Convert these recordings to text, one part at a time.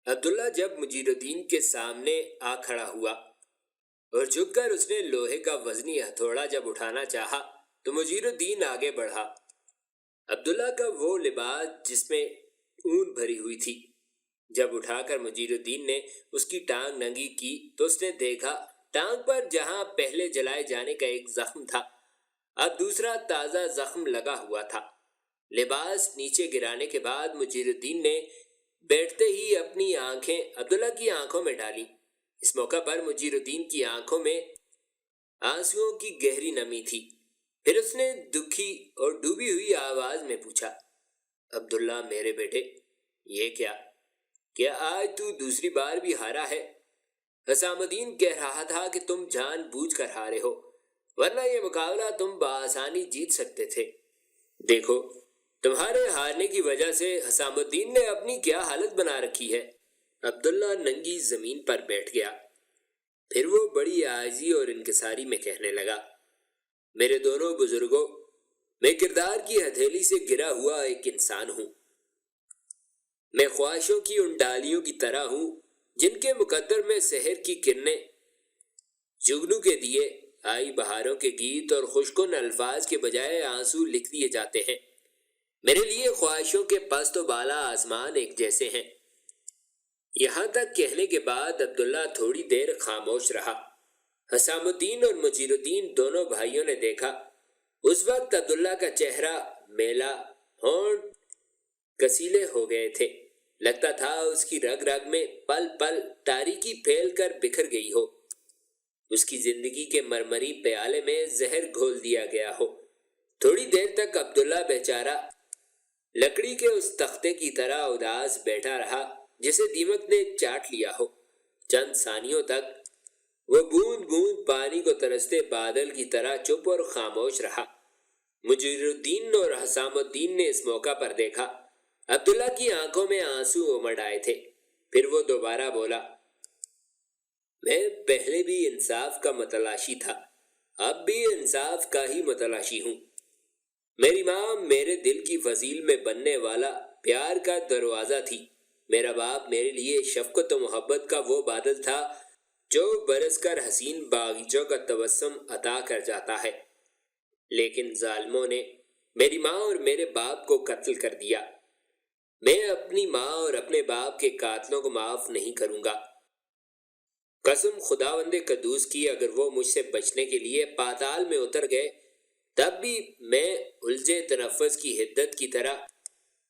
عبداللہ جب مجیر الدین کے سامنے آ کھڑا ہوا اور جھک کر اس نے لوہے کا وزنی ہتھوڑا جب اٹھانا چاہا تو مجیر الدین آگے بڑھا۔ عبداللہ کا وہ لباس جس میں اون بھری ہوئی تھی، جب اٹھا کر مجیر الدین نے اس کی ٹانگ ننگی کی تو اس نے دیکھا ٹانگ پر جہاں پہلے جلائے جانے کا ایک زخم تھا، اب دوسرا تازہ زخم لگا ہوا تھا۔ لباس نیچے گرانے کے بعد مجیر الدین نے بیٹھتے ہی اپنی آنکھیں عبداللہ کی آنکھوں میں ڈالی۔ اس موقع پر مجیر الدین کی آنکھوں میں آنسوؤں کی گہری نمی تھی۔ پھر اس نے دکھی اور ڈوبی ہوئی آواز میں پوچھا، عبداللہ میرے بیٹے، یہ کیا آج تو دوسری بار بھی ہارا ہے؟ حسام الدین کہہ رہا تھا کہ تم جان بوجھ کر ہارے ہو، ورنہ یہ مقابلہ تم بآسانی جیت سکتے تھے۔ دیکھو تمہارے ہارنے کی وجہ سے حسام الدین نے اپنی کیا حالت بنا رکھی ہے۔ عبداللہ ننگی زمین پر بیٹھ گیا۔ پھر وہ بڑی عاجزی اور انکساری میں کہنے لگا، میرے دونوں بزرگوں، میں کردار کی ہتھیلی سے گرا ہوا ایک انسان ہوں۔ میں خواہشوں کی ان ڈالیوں کی طرح ہوں جن کے مقدر میں سحر کی کرنیں، جگنو کے دیے، آئی بہاروں کے گیت اور خوشکن الفاظ کے بجائے آنسو لکھ دیے جاتے ہیں۔ میرے لیے خواہشوں کے پست و بالا آسمان ایک جیسے ہیں۔ یہاں تک کہنے کے بعد عبداللہ تھوڑی دیر خاموش رہا۔ حسام الدین اور مجیر الدین دونوں بھائیوں نے دیکھا، اس وقت عبداللہ کا چہرہ میلا، ہونٹ کسیلے ہو گئے تھے، لگتا تھا اس کی رگ رگ میں پل پل تاریکی پھیل کر بکھر گئی ہو، اس کی زندگی کے مرمری پیالے میں زہر گھول دیا گیا ہو۔ تھوڑی دیر تک عبداللہ بیچارہ لکڑی کے اس تختے کی طرح اداس بیٹھا رہا جسے دیمک نے چاٹ لیا ہو۔ چند ثانیوں تک وہ بوند بوند پانی کو ترستے بادل کی طرح چپ اور خاموش رہا۔ مجیر الدین اور حسام الدین نے اس موقع پر دیکھا عبداللہ کی آنکھوں میں آنسو امڑ آئے تھے۔ پھر وہ دوبارہ بولا، میں پہلے بھی انصاف کا متلاشی تھا، اب بھی انصاف کا ہی متلاشی ہوں۔ میری ماں میرے دل کی فضیل میں بننے والا پیار کا دروازہ تھی۔ میرا باپ میرے لیے شفقت و محبت کا وہ بادل تھا جو برس کر حسین باغیچوں کا تبسم عطا کر جاتا ہے، لیکن ظالموں نے میری ماں اور میرے باپ کو قتل کر دیا۔ میں اپنی ماں اور اپنے باپ کے قاتلوں کو معاف نہیں کروں گا۔ قسم خداوند قدوس کی، اگر وہ مجھ سے بچنے کے لیے پاتال میں اتر گئے تب بھی میں الجھے تنفس کی حدت کی طرح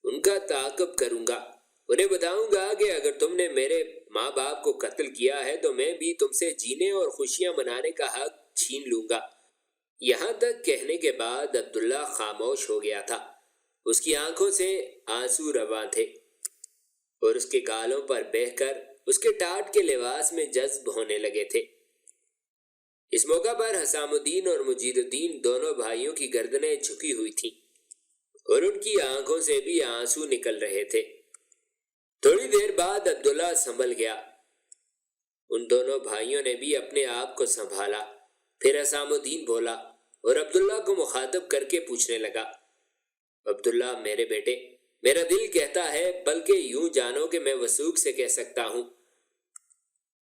ان کا تعاقب کروں گا۔ انہیں بتاؤں گا کہ اگر تم نے میرے ماں باپ کو قتل کیا ہے تو میں بھی تم سے جینے اور خوشیاں منانے کا حق چھین لوں گا۔ یہاں تک کہنے کے بعد عبداللہ خاموش ہو گیا تھا۔ اس کی آنکھوں سے آنسو رواں تھے اور اس کے گالوں پر بہہ کر اس کے ٹاٹ کے لباس میں جذب ہونے لگے تھے۔ اس موقع پر حسام الدین اور مجیر الدین دونوں بھائیوں کی گردنیں جھکی ہوئی تھیں اور ان کی آنکھوں سے بھی آنسو نکل رہے تھے۔ تھوڑی دیر بعد عبداللہ سنبھل گیا۔ ان دونوں بھائیوں نے بھی اپنے آپ کو سنبھالا۔ پھر حسام الدین بولا اور عبداللہ کو مخاطب کر کے پوچھنے لگا، عبداللہ میرے بیٹے، میرا دل کہتا ہے، بلکہ یوں جانو کہ میں وثوق سے کہہ سکتا ہوں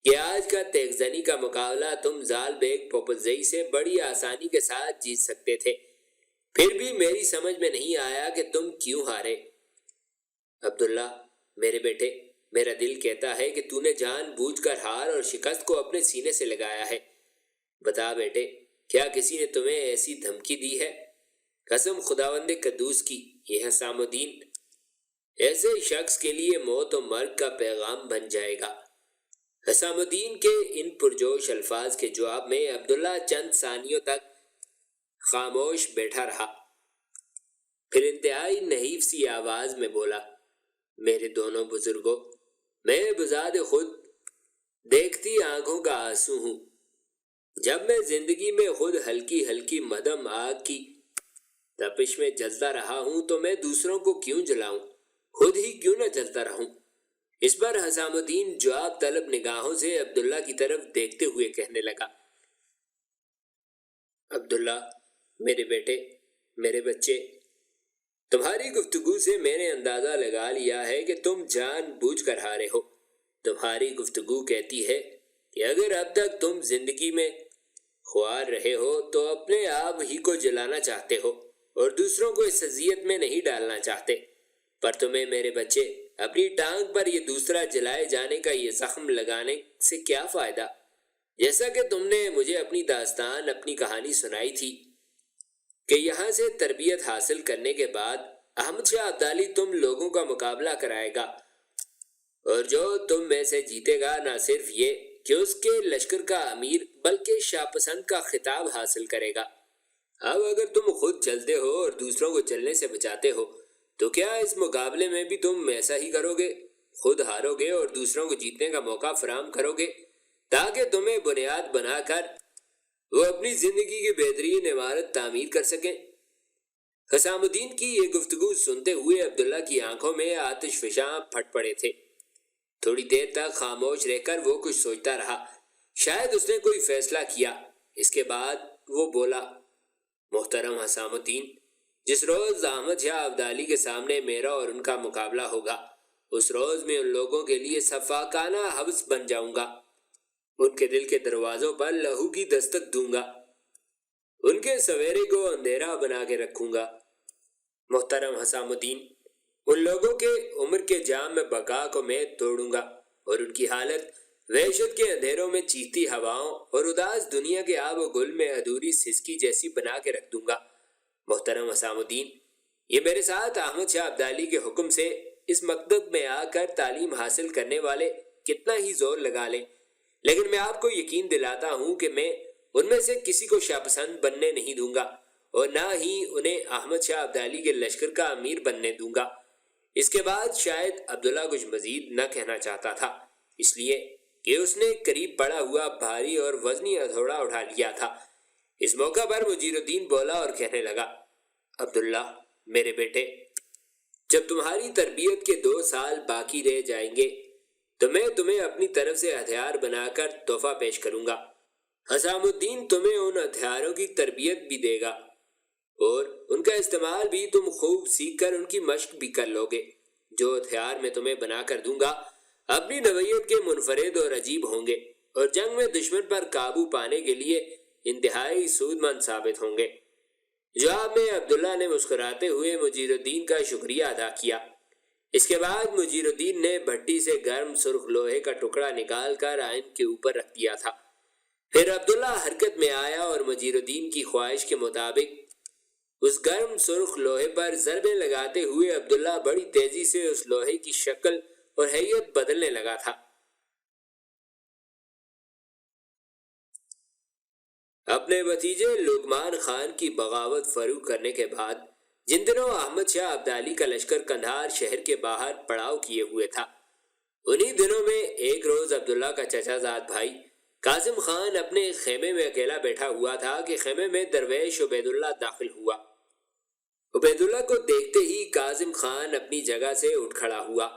کہ آج کا تیغزنی کا مقابلہ تم زال بیگ پوپلزئی سے بڑی آسانی کے ساتھ جیت سکتے تھے، پھر بھی میری سمجھ میں نہیں آیا کہ تم کیوں ہارے۔ عبداللہ میرے بیٹے، میرا دل کہتا ہے کہ تو نے جان بوجھ کر ہار اور شکست کو اپنے سینے سے لگایا ہے۔ بتا بیٹے، کیا کسی نے تمہیں ایسی دھمکی دی ہے؟ قسم خداوند قدوس کی، یہ حسام الدین ایسے شخص کے لیے موت و مرگ کا پیغام بن جائے گا۔ حسام الدین کے ان پرجوش الفاظ کے جواب میں عبداللہ چند ثانیوں تک خاموش بیٹھا رہا، پھر انتہائی نحیف سی آواز میں بولا، میرے دونوں بزرگوں، میں بذات خود دیکھتی آنکھوں کا آنسو ہوں۔ جب میں زندگی میں خود ہلکی ہلکی مدھم آگ کی تپش میں جلتا رہا ہوں تو میں دوسروں کو کیوں جلاؤں، خود ہی کیوں نہ جلتا رہوں۔ اس پر حسام الدین جواب طلب نگاہوں سے عبداللہ کی طرف دیکھتے ہوئے کہنے لگا، عبداللہ میرے بیٹے، میرے بچے، تمہاری گفتگو سے میں نے اندازہ لگا لیا ہے کہ تم جان بوجھ کر ہارے ہو۔ تمہاری گفتگو کہتی ہے کہ اگر اب تک تم زندگی میں خوار رہے ہو تو اپنے آپ ہی کو جلانا چاہتے ہو اور دوسروں کو اس اذیت میں نہیں ڈالنا چاہتے، پر تمہیں میرے بچے اپنی ٹانگ پر یہ دوسرا جلائے جانے کا یہ زخم لگانے سے کیا فائدہ؟ جیسا کہ تم نے مجھے اپنی داستان، اپنی کہانی سنائی تھی کہ یہاں سے تربیت حاصل کرنے کے بعد احمد شاہ ابدالی تم لوگوں کا مقابلہ کرائے گا، اور جو تم میں سے جیتے گا نہ صرف یہ کہ اس کے لشکر کا امیر بلکہ شاہ پسند کا خطاب حاصل کرے گا۔ اب اگر تم خود چلتے ہو اور دوسروں کو چلنے سے بچاتے ہو تو کیا اس مقابلے میں بھی تم ایسا ہی کرو گے؟ خود ہارو گے اور دوسروں کو جیتنے کا موقع فراہم کرو گے تاکہ تمہیں بنیاد بنا کر وہ اپنی زندگی کی بہترین عمارت تعمیر کر سکیں۔ حسام الدین کی یہ گفتگو سنتے ہوئے عبداللہ کی آنکھوں میں آتش فشاں پھٹ پڑے تھے۔ تھوڑی دیر تک خاموش رہ کر وہ کچھ سوچتا رہا، شاید اس نے کوئی فیصلہ کیا۔ اس کے بعد وہ بولا، محترم حسام الدین، جس روز احمد شاہ ابدالی کے سامنے میرا اور ان کا مقابلہ ہوگا، اس روز میں ان لوگوں کے لیے سفاکانہ حبس بن جاؤں گا، ان کے دل کے دروازوں پر لہو کی دستک دوں گا، ان کے سویرے کو اندھیرا بنا کے رکھوں گا۔ محترم حسام الدین، ان لوگوں کے عمر کے جام میں بقا کو میں توڑوں گا اور ان کی حالت وحشت کے اندھیروں میں چیختی ہواؤں اور اداس دنیا کے آب و گل میں ادھوری سسکی جیسی بنا کے رکھ دوں گا۔ محترم حسام الدین، یہ میرے ساتھ احمد شاہ ابدالی کے حکم سے اس مکتب میں آ کر تعلیم حاصل کرنے والے کتنا ہی زور لگا لیں، لیکن میں آپ کو یقین دلاتا ہوں کہ میں ان میں سے کسی کو شاہ پسند بننے نہیں دوں گا اور نہ ہی انہیں احمد شاہ ابدالی کے لشکر کا امیر بننے دوں گا۔ اس کے بعد شاید عبداللہ کچھ مزید نہ کہنا چاہتا تھا، اس لیے کہ اس نے قریب پڑا ہوا بھاری اور وزنی ہتھوڑا اٹھا لیا تھا۔ اس موقع پر مجیر الدین بولا اور کہنے لگا، عبداللہ میرے بیٹے، جب تمہاری تربیت کے 2 سال باقی رہ جائیں گے تو میں تمہیں اپنی طرف سے ہتھیار بنا کر تحفہ پیش کروں گا۔ حسام الدین تمہیں ان ہتھیاروں کی تربیت بھی دے گا اور ان کا استعمال بھی تم خوب سیکھ کر ان کی مشق بھی کر لو گے۔ جو ہتھیار میں تمہیں بنا کر دوں گا اپنی نوعیت کے منفرد اور عجیب ہوں گے اور جنگ میں دشمن پر قابو پانے کے لیے انتہائی سود مند ثابت ہوں گے۔ جواب میں عبداللہ نے مسکراتے ہوئے مجیر الدین کا شکریہ ادا کیا۔ اس کے بعد مجیر الدین نے بھٹی سے گرم سرخ لوہے کا ٹکڑا نکال کر آئن کے اوپر رکھ دیا تھا۔ پھر عبداللہ حرکت میں آیا اور مجیر الدین کی خواہش کے مطابق اس گرم سرخ لوہے پر ضربیں لگاتے ہوئے عبداللہ بڑی تیزی سے اس لوہے کی شکل اور ہیئت بدلنے لگا تھا۔ اپنے بھتیجے لقمان خان کی بغاوت فروغ کرنے کے بعد جن دنوں احمد شاہ ابدالی کا لشکر قندھار شہر کے باہر پڑاؤ کیے ہوئے تھا، انہی دنوں میں ایک روز عبداللہ کا چچا زاد بھائی قاسم خان اپنے خیمے میں اکیلا بیٹھا ہوا تھا کہ خیمے میں درویش عبید اللہ داخل ہوا۔ عبید اللہ کو دیکھتے ہی قاسم خان اپنی جگہ سے اٹھ کھڑا ہوا۔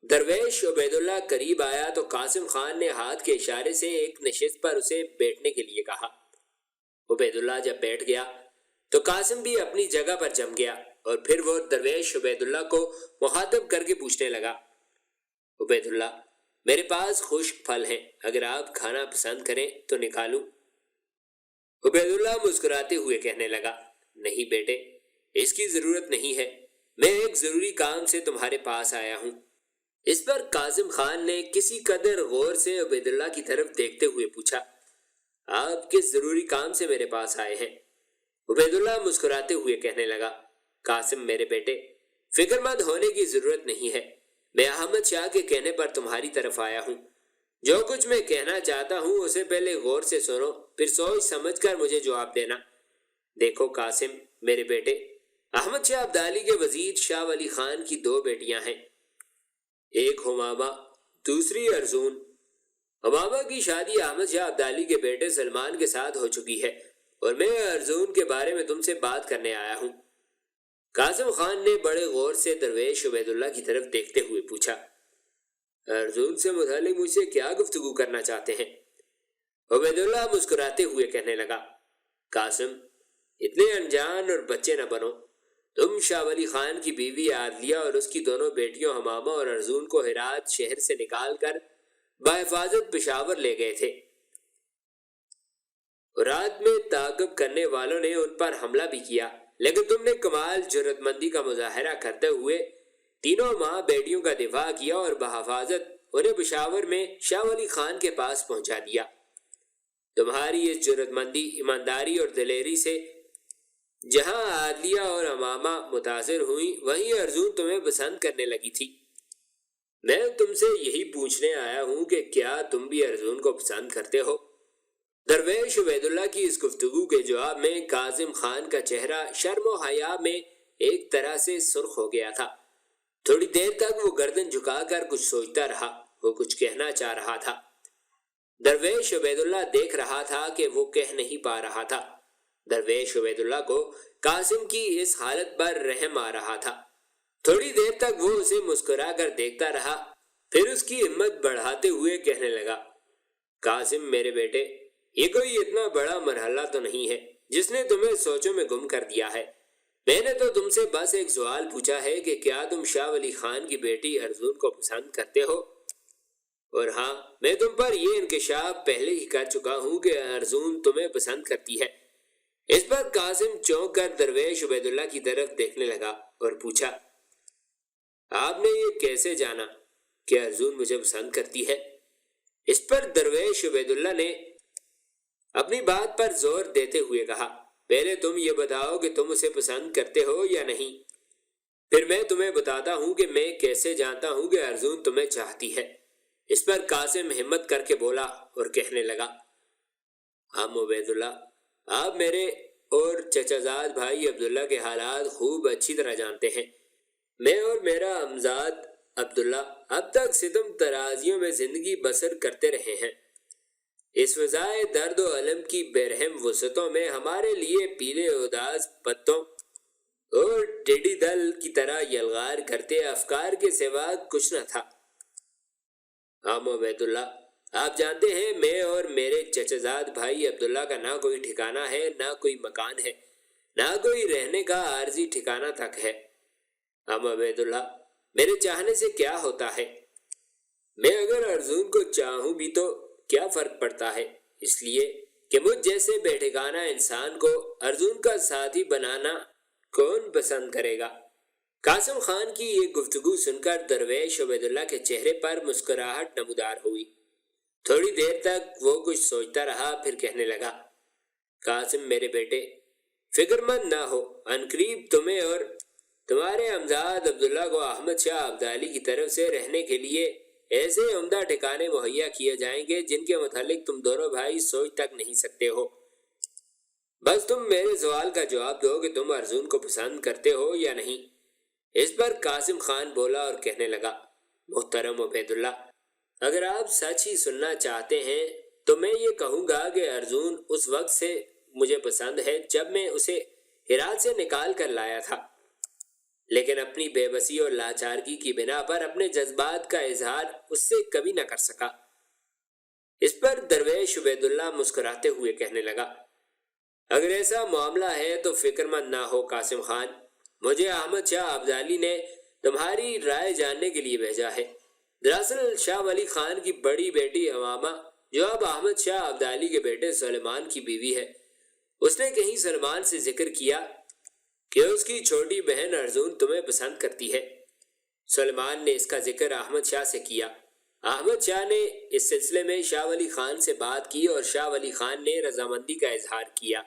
درویش عبید اللہ قریب آیا تو قاسم خان نے ہاتھ کے اشارے سے ایک نشست پر اسے بیٹھنے کے لیے کہا۔ عبید اللہ جب بیٹھ گیا تو قاسم بھی اپنی جگہ پر جم گیا اور پھر وہ درویش عبید اللہ کو مخاطب کر کے پوچھنے لگا، عبید اللہ، میرے پاس خشک پھل ہیں، اگر آپ کھانا پسند کریں تو نکالوں؟ عبید اللہ مسکراتے ہوئے کہنے لگا، نہیں بیٹے، اس کی ضرورت نہیں ہے، میں ایک ضروری کام سے تمہارے پاس آیا ہوں۔ اس پر قاسم خان نے کسی قدر غور سے عبید اللہ کی طرف دیکھتے ہوئے پوچھا، آپ کس ضروری کام سے میرے پاس آئے ہیں؟ عبید اللہ مسکراتے ہوئے کہنے لگا، قاسم میرے بیٹے، فکر مند ہونے کی ضرورت نہیں ہے، میں احمد شاہ کے کہنے پر تمہاری طرف آیا ہوں۔ جو کچھ میں کہنا چاہتا ہوں اسے پہلے غور سے سنو، پھر سوچ سمجھ کر مجھے جواب دینا۔ دیکھو قاسم میرے بیٹے، احمد شاہ ابدالی کے وزیر شاہ ولی خان کی 2 بیٹیاں ہیں، ایک ہمامہ، دوسری ارزون۔ ہمامہ کی شادی احمد شاہ ابدالی کے بیٹے سلمان کے ساتھ ہو چکی ہے اور میں ارزون کے بارے میں تم سے بات کرنے آیا ہوں۔ قاسم خان نے بڑے غور سے درویش عبید اللہ کی طرف دیکھتے ہوئے پوچھا، ارزون سے متعلق مجھ سے کیا گفتگو کرنا چاہتے ہیں؟ عبید اللہ مسکراتے ہوئے کہنے لگا، قاسم اتنے انجان اور بچے نہ بنو، تم شاہ ولی خان کی بیوی عادلیہ اور اس کی 2 بیٹیوں حمامہ اور ارزون کو ہرات شہر سے نکال کر بحفاظت پشاور لے گئے تھے۔ رات میں تعاقب کرنے والوں نے ان پر حملہ بھی کیا، لیکن تم نے کمال جرأت مندی کا مظاہرہ کرتے ہوئے تینوں ماں بیٹیوں کا دفاع کیا اور بحفاظت انہیں پشاور میں شاہ ولی خان کے پاس پہنچا دیا۔ تمہاری اس جرأت مندی، ایمانداری اور دلیری سے جہاں عادلیہ اور امامہ متاثر ہوئیں، وہیں ارزون تمہیں پسند کرنے لگی تھی۔ میں تم سے یہی پوچھنے آیا ہوں کہ کیا تم بھی ارزون کو پسند کرتے ہو؟ درویش عبید اللہ کی اس گفتگو کے جواب میں کاظم خان کا چہرہ شرم و حیا میں ایک طرح سے سرخ ہو گیا تھا۔ تھوڑی دیر تک وہ گردن جھکا کر کچھ سوچتا رہا، وہ کچھ کہنا چاہ رہا تھا۔ درویش عبید اللہ دیکھ رہا تھا کہ وہ کہہ نہیں پا رہا تھا۔ درویش عبید اللہ کو قاسم کی اس حالت پر رحم آ رہا تھا۔ تھوڑی دیر تک وہ اسے مسکرا کر دیکھتا رہا، پھر اس کی ہمت بڑھاتے ہوئے کہنے لگا، قاسم میرے بیٹے، یہ کوئی اتنا بڑا مرحلہ تو نہیں ہے جس نے تمہیں سوچوں میں گم کر دیا ہے۔ میں نے تو تم سے بس ایک سوال پوچھا ہے کہ کیا تم شاہ ولی خان کی بیٹی ارزون کو پسند کرتے ہو؟ اور ہاں، میں تم پر یہ انکشاف پہلے ہی کر چکا ہوں کہ ارزون تمہیں پسند کرتی ہے۔ اس پر قاسم چونک کر درویش عبید اللہ کی طرف دیکھنے لگا اور پوچھا، آپ نے یہ کیسے جانا کہ ارزون مجھے پسند کرتی ہے؟ اس پر درویش عبید اللہ نے اپنی بات پر زور دیتے ہوئے کہا، پہلے تم یہ بتاؤ کہ تم اسے پسند کرتے ہو یا نہیں، پھر میں تمہیں بتاتا ہوں کہ میں کیسے جانتا ہوں کہ ارزون تمہیں چاہتی ہے۔ اس پر قاسم ہمت کر کے بولا اور کہنے لگا، ہم عبید اللہ، آپ میرے اور چچا زاد بھائی عبداللہ کے حالات خوب اچھی طرح جانتے ہیں۔ میں اور میرا امزاد عبداللہ اب تک ستم ترازیوں میں زندگی بسر کرتے رہے ہیں۔ اس فضائے درد و علم کی برہم وسعتوں میں ہمارے لیے پیلے اداس پتوں اور ٹیڈی دل کی طرح یلغار کرتے افکار کے سوا کچھ نہ تھا۔ ہم عبید اللہ، آپ جانتے ہیں میں اور میرے چچزاد بھائی عبداللہ کا نہ کوئی ٹھکانہ ہے، نہ کوئی مکان ہے، نہ کوئی رہنے کا عارضی ٹھکانہ تک ہے۔ ہم عبید اللہ، میرے چاہنے سے کیا ہوتا ہے؟ میں اگر ارزون کو چاہوں بھی تو کیا فرق پڑتا ہے؟ اس لیے کہ مجھ جیسے بے ٹھکانہ انسان کو ارزون کا ساتھی بنانا کون پسند کرے گا؟ قاسم خان کی یہ گفتگو سن کر درویش عبید اللہ کے چہرے پر مسکراہٹ نمودار ہوئی۔ تھوڑی دیر تک وہ کچھ سوچتا رہا، پھر کہنے لگا، قاسم میرے بیٹے، فکر مند نہ ہو، عنقریب تمہیں اور تمہارے امزاد عبداللہ کو احمد شاہ ابدالی کی طرف سے رہنے کے لیے ایسے عمدہ ٹھکانے مہیا کیے جائیں گے جن کے متعلق تم دونوں بھائی سوچ تک نہیں سکتے ہو۔ بس تم میرے سوال کا جواب دو کہ تم ارزون کو پسند کرتے ہو یا نہیں۔ اس پر قاسم خان بولا اور کہنے لگا، محترم عبید اللہ، اگر آپ سچ ہی سننا چاہتے ہیں تو میں یہ کہوں گا کہ ارزون اس وقت سے مجھے پسند ہے جب میں اسے ہرات سے نکال کر لایا تھا، لیکن اپنی بے بسی اور لاچارگی کی بنا پر اپنے جذبات کا اظہار اس سے کبھی نہ کر سکا۔ اس پر درویش عبید اللہ مسکراتے ہوئے کہنے لگا، اگر ایسا معاملہ ہے تو فکر مند نہ ہو قاسم خان، مجھے احمد شاہ ابدالی نے تمہاری رائے جاننے کے لیے بھیجا ہے۔ دراصل شاہ ولی خان کی بڑی بیٹی امامہ، جو اب احمد شاہ ابدالی کے بیٹے سلیمان کی بیوی ہے، اس نے کہیں سلیمان سے ذکر کیا کہ اس کی چھوٹی بہن ارزون تمہیں پسند کرتی ہے۔ سلیمان نے اس کا ذکر احمد شاہ سے کیا۔ احمد شاہ نے اس سلسلے میں شاہ ولی خان سے بات کی اور شاہ ولی خان نے رضامندی کا اظہار کیا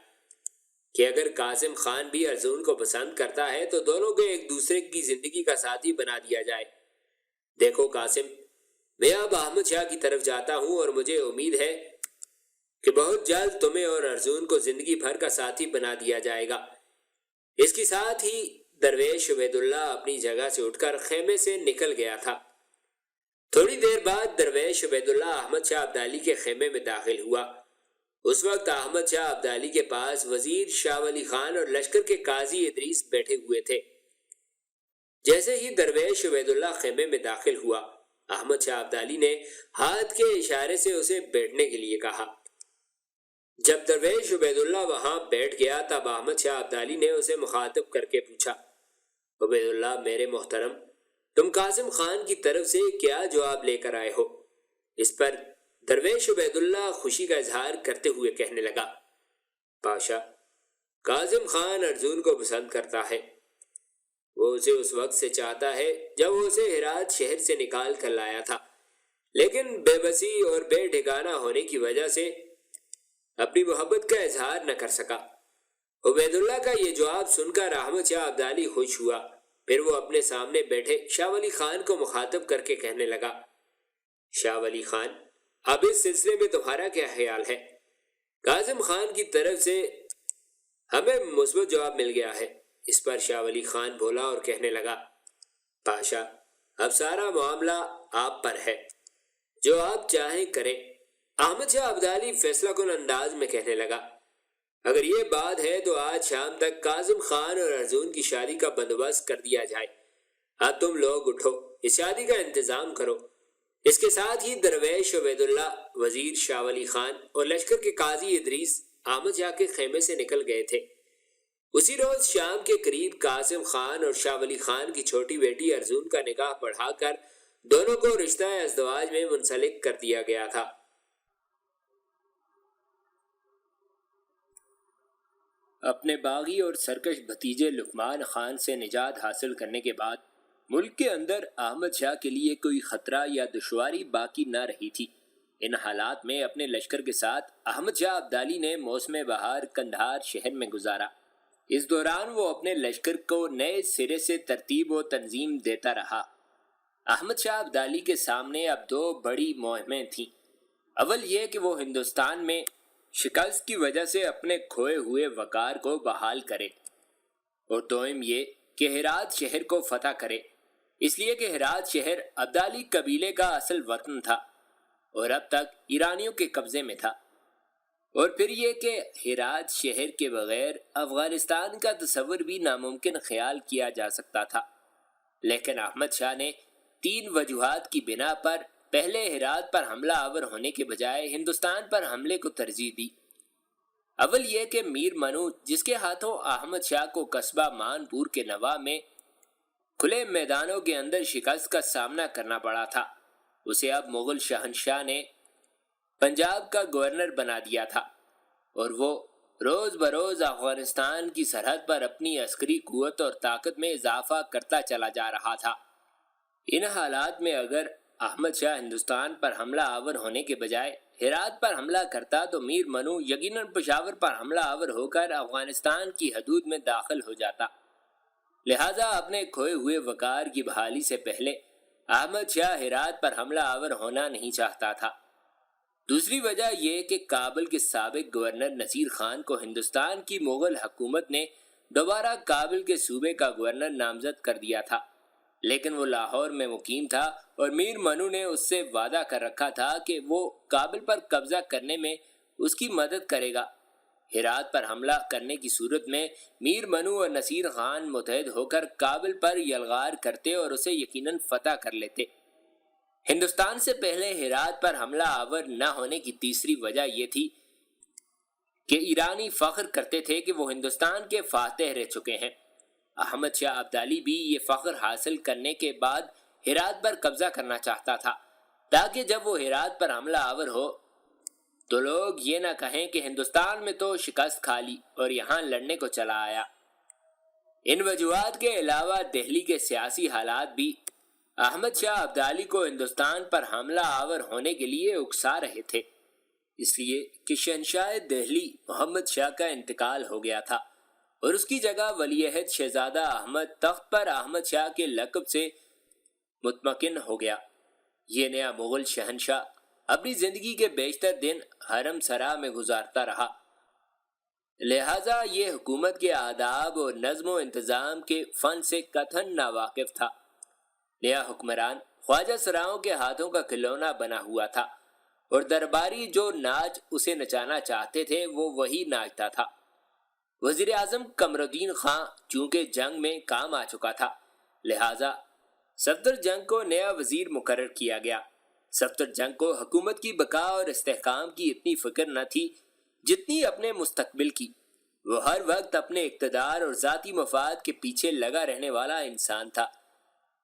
کہ اگر قاسم خان بھی ارزون کو پسند کرتا ہے تو دونوں کو ایک دوسرے کی زندگی کا ساتھی بنا دیا جائے۔ دیکھو قاسم، میں اب احمد شاہ کی طرف جاتا ہوں اور مجھے امید ہے کہ بہت جلد تمہیں اور ارزون کو زندگی بھر کا ساتھی بنا دیا جائے گا۔ اس کے ساتھ ہی درویش عبید اللہ اپنی جگہ سے اٹھ کر خیمے سے نکل گیا تھا۔ تھوڑی دیر بعد درویش عبید اللہ احمد شاہ ابدالی کے خیمے میں داخل ہوا۔ اس وقت احمد شاہ ابدالی کے پاس وزیر شاہ ولی خان اور لشکر کے قاضی ادریس بیٹھے ہوئے تھے۔ جیسے ہی درویش عبید اللہ خیمے میں داخل ہوا، احمد شاہ ابدالی نے ہاتھ کے اشارے سے اسے بیٹھنے کے لیے کہا۔ جب درویش عبید اللہ وہاں بیٹھ گیا تب احمد شاہ ابدالی نے اسے مخاطب کر کے پوچھا، عبید اللہ میرے محترم، تم قاسم خان کی طرف سے کیا جواب لے کر آئے ہو؟ اس پر درویش عبید اللہ خوشی کا اظہار کرتے ہوئے کہنے لگا، پاشا، کاظم خان ارجن کو پسند کرتا ہے۔ وہ اسے اس وقت سے چاہتا ہے جب وہ اسے ہرات شہر سے نکال کر لایا تھا، لیکن بے بسی اور بے ٹھکانہ ہونے کی وجہ سے اپنی محبت کا اظہار نہ کر سکا۔ عبید اللہ کا یہ جواب سن کر احمد شاہ ابدالی خوش ہوا۔ پھر وہ اپنے سامنے بیٹھے شاہ ولی خان کو مخاطب کر کے کہنے لگا، شاہ ولی خان، اب اس سلسلے میں تمہارا کیا خیال ہے؟ کاظم خان کی طرف سے ہمیں مثبت جواب مل گیا ہے۔ اس پر شاہ ولی خان بولا اور کہنے لگا، پاشا، اب سارا معاملہ آپ پر ہے، جو آپ چاہیں کریں۔ احمد شاہ ابدالی فیصلہ کن انداز میں کہنے لگا، اگر یہ بات ہے تو آج شام تک کاظم خان اور ارجن کی شادی کا بندوبست کر دیا جائے۔ اب تم لوگ اٹھو، اس شادی کا انتظام کرو۔ اس کے ساتھ ہی درویش عبید اللہ، وزیر شاہ ولی خان اور لشکر کے قاضی ادریس احمد شاہ کے خیمے سے نکل گئے تھے۔ اسی روز شام کے قریب قاسم خان اور شاہ ولی خان کی چھوٹی بیٹی ارجن کا نکاح پڑھا کر دونوں کو رشتہ ازدواج میں منسلک کر دیا گیا تھا۔ اپنے باغی اور سرکش بھتیجے لقمان خان سے نجات حاصل کرنے کے بعد ملک کے اندر احمد شاہ کے لیے کوئی خطرہ یا دشواری باقی نہ رہی تھی۔ ان حالات میں اپنے لشکر کے ساتھ احمد شاہ ابدالی نے موسم بہار قندھار شہر میں گزارا۔ اس دوران وہ اپنے لشکر کو نئے سرے سے ترتیب و تنظیم دیتا رہا۔ احمد شاہ ابدالی کے سامنے اب دو بڑی مہمیں تھیں۔ اول یہ کہ وہ ہندوستان میں شکست کی وجہ سے اپنے کھوئے ہوئے وقار کو بحال کرے، اور دوم یہ کہ ہرات شہر کو فتح کرے، اس لیے کہ ہرات شہر ابدالی قبیلے کا اصل وطن تھا اور اب تک ایرانیوں کے قبضے میں تھا۔ اور پھر یہ کہ ہرات شہر کے بغیر افغانستان کا تصور بھی ناممکن خیال کیا جا سکتا تھا۔ لیکن احمد شاہ نے 3 وجوہات کی بنا پر پہلے ہرات پر حملہ آور ہونے کے بجائے ہندوستان پر حملے کو ترجیح دی۔ اول یہ کہ میر منو، جس کے ہاتھوں احمد شاہ کو قصبہ مانپور کے نواح میں کھلے میدانوں کے اندر شکست کا سامنا کرنا پڑا تھا، اسے اب مغل شہنشاہ نے پنجاب کا گورنر بنا دیا تھا، اور وہ روز بروز افغانستان کی سرحد پر اپنی عسکری قوت اور طاقت میں اضافہ کرتا چلا جا رہا تھا۔ ان حالات میں اگر احمد شاہ ہندوستان پر حملہ آور ہونے کے بجائے ہرات پر حملہ کرتا تو میر منو یقیناً پشاور پر حملہ آور ہو کر افغانستان کی حدود میں داخل ہو جاتا۔ لہذا اپنے کھوئے ہوئے وقار کی بحالی سے پہلے احمد شاہ ہرات پر حملہ آور ہونا نہیں چاہتا تھا۔ دوسری وجہ یہ کہ کابل کے سابق گورنر نصیر خان کو ہندوستان کی مغل حکومت نے دوبارہ کابل کے صوبے کا گورنر نامزد کر دیا تھا، لیکن وہ لاہور میں مقیم تھا اور میر منو نے اس سے وعدہ کر رکھا تھا کہ وہ کابل پر قبضہ کرنے میں اس کی مدد کرے گا۔ ہرات پر حملہ کرنے کی صورت میں میر منو اور نصیر خان متحد ہو کر کابل پر یلغار کرتے اور اسے یقیناً فتح کر لیتے۔ ہندوستان سے پہلے ہرات پر حملہ آور نہ ہونے کی تیسری وجہ یہ تھی کہ ایرانی فخر کرتے تھے کہ وہ ہندوستان کے فاتح رہ چکے ہیں۔ احمد شاہ ابدالی بھی یہ فخر حاصل کرنے کے بعد ہرات پر قبضہ کرنا چاہتا تھا، تاکہ جب وہ ہرات پر حملہ آور ہو تو لوگ یہ نہ کہیں کہ ہندوستان میں تو شکست کھا لی اور یہاں لڑنے کو چلا آیا۔ ان وجوہات کے علاوہ دہلی کے سیاسی حالات بھی احمد شاہ ابدالی کو ہندوستان پر حملہ آور ہونے کے لیے اکسا رہے تھے، اس لیے کہ شہنشاہ دہلی محمد شاہ کا انتقال ہو گیا تھا اور اس کی جگہ ولی عہد شہزادہ احمد تخت پر احمد شاہ کے لقب سے مطمئن ہو گیا۔ یہ نیا مغل شہنشاہ اپنی زندگی کے بیشتر دن حرم سرا میں گزارتا رہا، لہذا یہ حکومت کے آداب اور نظم و انتظام کے فن سے قطعاً ناواقف تھا۔ نیا حکمران خواجہ سراؤں کے ہاتھوں کا کھلونا بنا ہوا تھا اور درباری جو ناچ اسے نچانا چاہتے تھے وہ وہی ناچتا تھا۔ وزیر اعظم قمر الدین خان چونکہ جنگ میں کام آ چکا تھا، لہذا صفدر جنگ کو نیا وزیر مقرر کیا گیا۔ صفدر جنگ کو حکومت کی بقا اور استحکام کی اتنی فکر نہ تھی جتنی اپنے مستقبل کی۔ وہ ہر وقت اپنے اقتدار اور ذاتی مفاد کے پیچھے لگا رہنے والا انسان تھا۔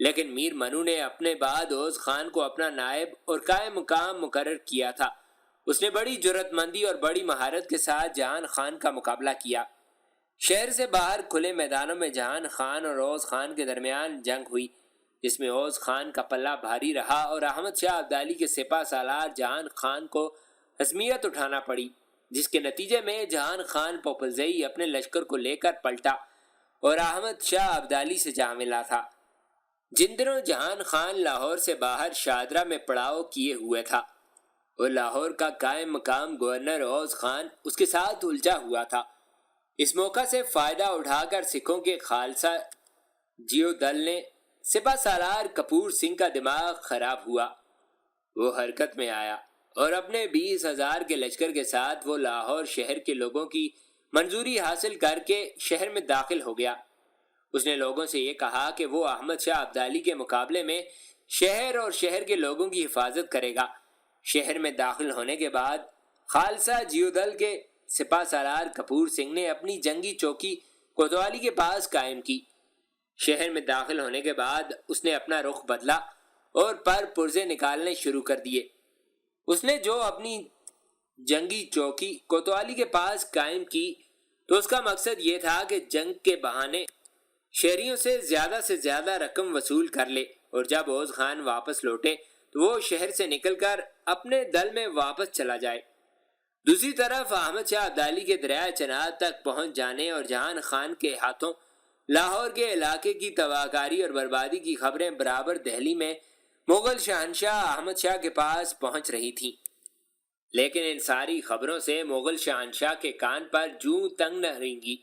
لیکن میر منو نے اپنے بعد اوز خان کو اپنا نائب اور قائم مقام مقرر کیا تھا۔ اس نے بڑی جرأت مندی اور بڑی مہارت کے ساتھ جہان خان کا مقابلہ کیا۔ شہر سے باہر کھلے میدانوں میں جہان خان اور اوز خان کے درمیان جنگ ہوئی، جس میں اوز خان کا پلہ بھاری رہا اور احمد شاہ ابدالی کے سپہ سالار جہان خان کو ہزیمت اٹھانا پڑی، جس کے نتیجے میں جہان خان پوپلزئی اپنے لشکر کو لے کر پلٹا اور احمد شاہ ابدالی سے جا ملا تھا۔ جن دنوں جہان خان لاہور سے باہر شادرہ میں پڑاؤ کیے ہوئے تھا اور لاہور کا قائم مقام گورنر اوز خان اس کے ساتھ الجھا ہوا تھا۔ اس موقع سے فائدہ اٹھا کر سکھوں کے خالصہ جیو دل نے سپہ سالار کپور سنگھ کا دماغ خراب ہوا۔ وہ حرکت میں آیا اور اپنے 20,000 کے لشکر کے ساتھ وہ لاہور شہر کے لوگوں کی منظوری حاصل کر کے شہر میں داخل ہو گیا۔ اس نے لوگوں سے یہ کہا کہ وہ احمد شاہ ابدالی کے مقابلے میں شہر اور شہر کے لوگوں کی حفاظت کرے گا۔ شہر میں داخل ہونے کے بعد خالصہ جیودل کے سپہ سالار کپور سنگھ نے اپنی جنگی چوکی کوتوالی کے پاس قائم کی۔ شہر میں داخل ہونے کے بعد اس نے اپنا رخ بدلا اور پرزے نکالنے شروع کر دیے۔ اس نے جو اپنی جنگی چوکی کوتوالی کے پاس قائم کی تو اس کا مقصد یہ تھا کہ جنگ کے بہانے شہریوں سے زیادہ رقم وصول کر لے، اور جب اوز خان واپس لوٹے تو وہ شہر سے نکل کر اپنے دل میں واپس چلا جائے۔ دوسری طرف احمد شاہ ابدالی کے دریائے چنار تک پہنچ جانے اور جہان خان کے ہاتھوں لاہور کے علاقے کی تباہ کاری اور بربادی کی خبریں برابر دہلی میں مغل شہنشاہ احمد شاہ کے پاس پہنچ رہی تھیں، لیکن ان ساری خبروں سے مغل شہنشاہ کے کان پر جوں تنگ نہ رہیں گی،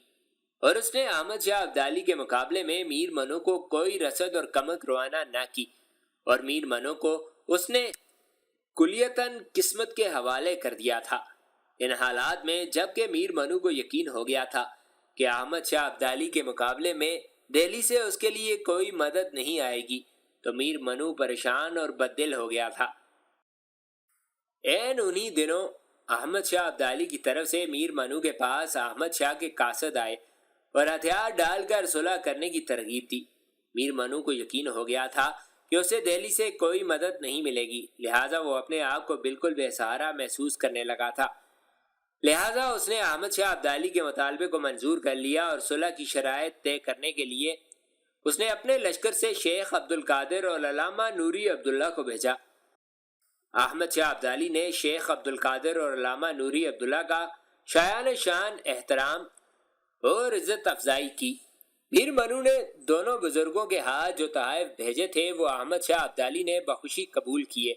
اور اس نے احمد شاہ ابدالی کے مقابلے میں میر منو کو کوئی رسد اور کمک روانہ نہ کی، اور میر منو کو اس نے کلیتاً قسمت کے حوالے کر دیا تھا۔ ان حالات میں جبکہ میر منو کو یقین ہو گیا تھا کہ احمد شاہ ابدالی کے مقابلے میں دہلی سے اس کے لیے کوئی مدد نہیں آئے گی، تو میر منو پریشان اور بددل ہو گیا تھا۔ انہی دنوں احمد شاہ ابدالی کی طرف سے میر منو کے پاس احمد شاہ کے قاصد آئے اور ہتھیار ڈال کر صلح کرنے کی ترغیب دی۔ میر منو کو یقین ہو گیا تھا کہ اسے دہلی سے کوئی مدد نہیں ملے گی، لہٰذا وہ اپنے آپ کو بالکل بے سہارا محسوس کرنے لگا تھا۔ لہٰذا اس نے احمد شاہ ابدالی کے مطالبے کو منظور کر لیا اور صلح کی شرائط طے کرنے کے لیے اس نے اپنے لشکر سے شیخ عبد القادر اور علامہ نوری عبداللہ کو بھیجا۔ احمد شاہ ابدالی نے شیخ عبد القادر اور علامہ نوری عبداللہ کا شایان شان احترام اور عزت افزائی کی۔ میر منو نے دونوں بزرگوں کے ہاتھ جو تحائف بھیجے تھے وہ احمد شاہ ابدالی نے بخوشی قبول کیے،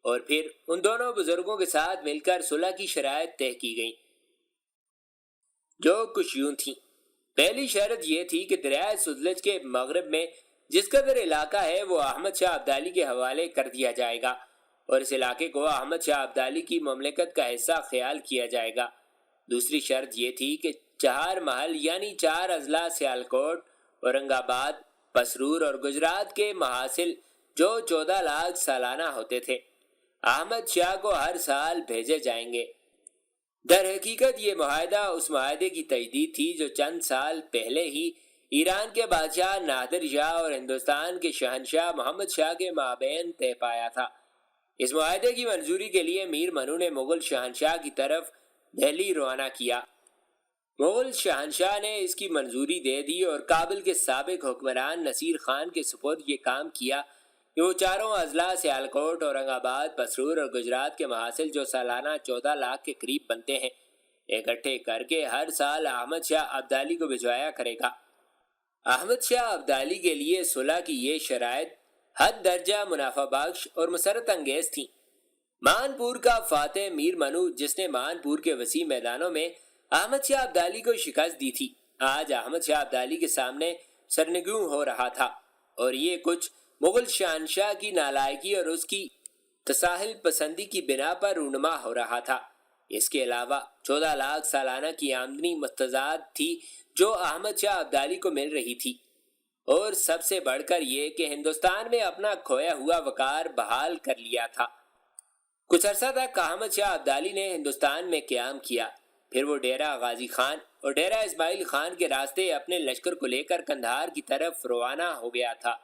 اور پھر ان دونوں بزرگوں کے ساتھ مل کر صلح کی شرائط طے کی گئیں، جو کچھ یوں تھیں۔ پہلی شرط یہ تھی کہ دریائے ستلج کے مغرب میں جس قدر علاقہ ہے وہ احمد شاہ ابدالی کے حوالے کر دیا جائے گا، اور اس علاقے کو احمد شاہ ابدالی کی مملکت کا حصہ خیال کیا جائے گا۔ دوسری شرط یہ تھی کہ 4 محل یعنی 4 اضلاع سیالکوٹ، اورنگ آباد، پسرور اور گجرات کے محاصل جو 14 لاکھ سالانہ ہوتے تھے احمد شاہ کو ہر سال بھیجے جائیں گے۔ در حقیقت یہ معاہدہ اس معاہدے کی تجدید تھی جو چند سال پہلے ہی ایران کے بادشاہ نادر شاہ اور ہندوستان کے شہنشاہ محمد شاہ کے مابین طے پایا تھا۔ اس معاہدے کی منظوری کے لیے میر منو نے مغل شہنشاہ کی طرف دہلی روانہ کیا۔ مغل شہنشاہ نے اس کی منظوری دے دی اور کابل کے سابق حکمران نصیر خان کے سپرد یہ کام کیا کہ وہ 4 اضلاع سیالکوٹ، اورنگ آباد، پسرور اور گجرات کے محاصل جو سالانہ 14 لاکھ کے قریب بنتے ہیں اکٹھے کر کے ہر سال احمد شاہ ابدالی کو بھجوایا کرے گا۔ احمد شاہ ابدالی کے لیے صلح کی یہ شرائط حد درجہ منافع بخش اور مسرت انگیز تھیں۔ مانپور کا فاتح میر منو، جس نے مانپور کے وسیع میدانوں میں احمد شاہ ابدالی کو شکست دی تھی، آج احمد شاہ ابدالی کے سامنے سرنگوں ہو رہا تھا، اور یہ کچھ مغل شہنشاہ کی نالائکی اور اس کی تساہل پسندی کی بنا پر رونما ہو رہا تھا۔ اس کے علاوہ 14 لاکھ سالانہ کی آمدنی متضاد تھی جو احمد شاہ ابدالی کو مل رہی تھی، اور سب سے بڑھ کر یہ کہ ہندوستان میں اپنا کھویا ہوا وقار بحال کر لیا تھا۔ کچھ عرصہ تک احمد شاہ ابدالی نے ہندوستان میں قیام کیا، پھر وہ ڈیرہ غازی خان اور ڈیرہ اسماعیل خان کے راستے اپنے لشکر کو لے کر قندھار کی طرف روانہ ہو گیا تھا۔